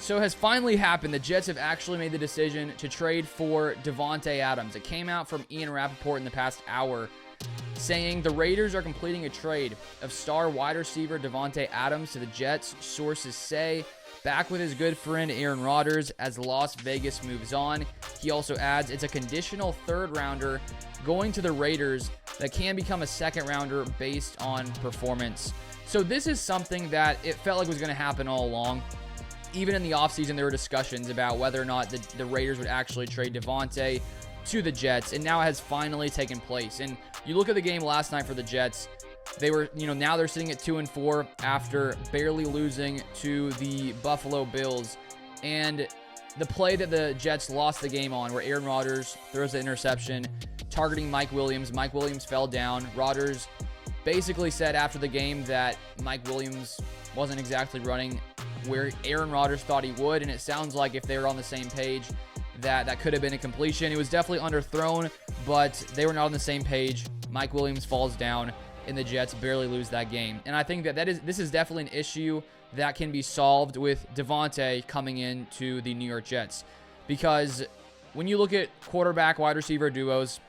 So it has finally happened. The Jets have actually made the decision to trade for Davante Adams. It came out from Ian Rappaport in the past hour saying the Raiders are completing a trade of star wide receiver Davante Adams to the Jets. Sources say back with his good friend Aaron Rodgers as Las Vegas moves on. He also adds it's a conditional third rounder going to the Raiders that can become a second rounder based on performance. So this is something that it felt like was going to happen all along. Even in the offseason, there were discussions about whether or not the Raiders would actually trade Davante to the Jets, and now it has finally taken place. And you look at the game last night for the Jets, they were, now they're sitting at 2-4 after barely losing to the Buffalo Bills. And the play that the Jets lost the game on, where Aaron Rodgers throws the interception, targeting Mike Williams. Mike Williams fell down. Rodgers basically said after the game that Mike Williams wasn't exactly running where Aaron Rodgers thought he would, and it sounds like if they were on the same page, that could have been a completion. It was definitely underthrown, but they were not on the same page. Mike Williams falls down, and the Jets barely lose that game. And I think this is definitely an issue that can be solved with Davante coming into the New York Jets, because when you look at quarterback wide receiver duos,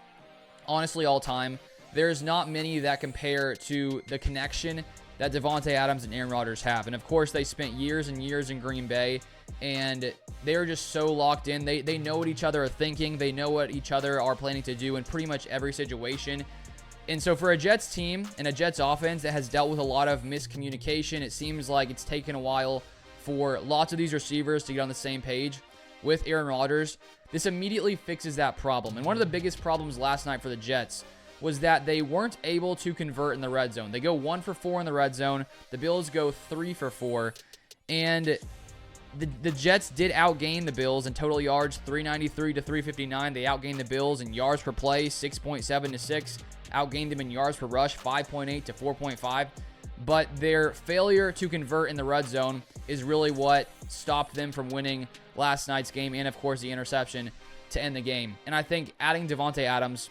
honestly, all time, there's not many that compare to the connection that Davante Adams and Aaron Rodgers have. And of course, they spent years and years in Green Bay, and they're just so locked in. They know what each other are thinking. They know what each other are planning to do in pretty much every situation. And so for a Jets team and a Jets offense that has dealt with a lot of miscommunication, it seems like it's taken a while for lots of these receivers to get on the same page with Aaron Rodgers. This immediately fixes that problem. And one of the biggest problems last night for the Jets was that they weren't able to convert in the red zone. They go 1 for 4 in the red zone. The Bills go 3 for 4. And the Jets did outgain the Bills in total yards, 393 to 359. They outgained the Bills in yards per play, 6.7 to 6. Outgained them in yards per rush, 5.8 to 4.5. But their failure to convert in the red zone is really what stopped them from winning last night's game, and of course the interception to end the game. And I think adding Davante Adams,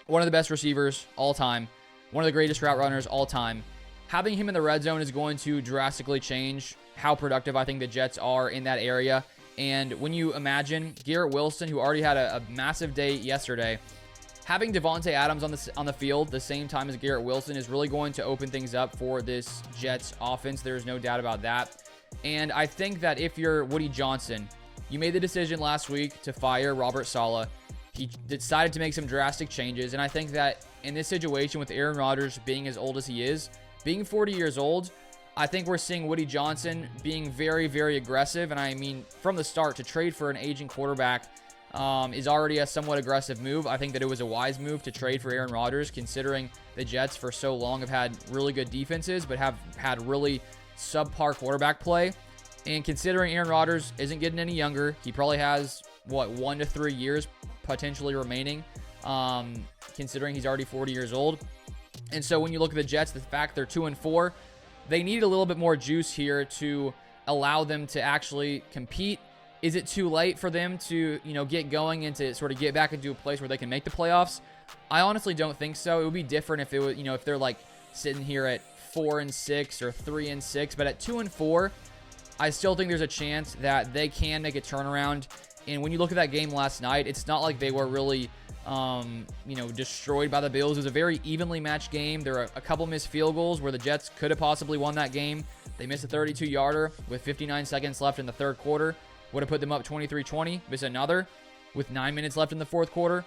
one of the best receivers all time, one of the greatest route runners all time, having him in the red zone is going to drastically change how productive I think the Jets are in that area. And when you imagine Garrett Wilson, who already had a massive day yesterday, having Davante Adams on the field the same time as Garrett Wilson is really going to open things up for this Jets offense. There's no doubt about that. And I think that if you're Woody Johnson, you made the decision last week to fire Robert Saleh. He decided to make some drastic changes, and I think that in this situation with Aaron Rodgers being as old as he is, being 40 years old, I think we're seeing Woody Johnson being very, very aggressive. And I mean, from the start, to trade for an aging quarterback is already a somewhat aggressive move. I think that it was a wise move to trade for Aaron Rodgers, considering the Jets for so long have had really good defenses, but have had really subpar quarterback play. And considering Aaron Rodgers isn't getting any younger, he probably has, 1 to 3 years potentially remaining, considering he's already 40 years old. And so when you look at the Jets, the fact they're 2-4, they need a little bit more juice here to allow them to actually compete. Is it too late for them to, get going and to sort of get back into a place where they can make the playoffs? I honestly don't think so. It would be different if it was, if they're like sitting here at 4-6 or 3-6, but at 2-4, I still think there's a chance that they can make a turnaround. And when you look at that game last night, it's not like they were really, destroyed by the Bills. It was a very evenly matched game. There are a couple missed field goals where the Jets could have possibly won that game. They missed a 32-yarder with 59 seconds left in the third quarter. Would have put them up 23-20. Missed another with 9 minutes left in the fourth quarter.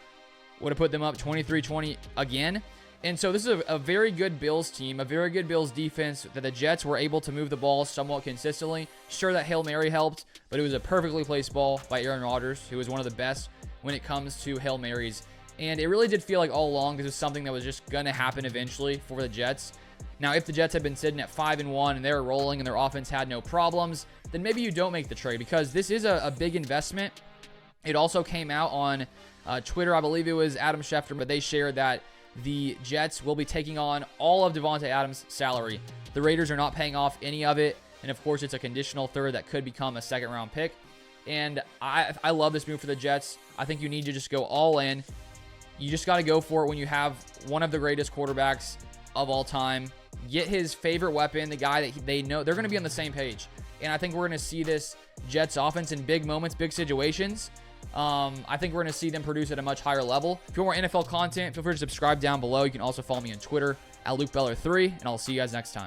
Would have put them up 23-20 again. And so this is a very good Bills team, a very good Bills defense that the Jets were able to move the ball somewhat consistently. Sure, that Hail Mary helped, but it was a perfectly placed ball by Aaron Rodgers, who is one of the best when it comes to Hail Marys. And it really did feel like all along this was something that was just going to happen eventually for the Jets. Now, if the Jets had been sitting at 5-1 and they were rolling and their offense had no problems, then maybe you don't make the trade, because this is a big investment. It also came out on Twitter, I believe it was Adam Schefter, but they shared that the Jets will be taking on all of Davante Adams' salary. The Raiders are not paying off any of it, and of course it's a conditional third that could become a second-round pick. And I love this move for the Jets. I think you need to just go all in. You just got to go for it when you have one of the greatest quarterbacks of all time. Get his favorite weapon, the guy that they know they're going to be on the same page. and I think we're going to see this Jets offense in big moments, big situations. I think we're going to see them produce at a much higher level. If you want more NFL content, feel free to subscribe down below. You can also follow me on Twitter at LukeBeller3, and I'll see you guys next time.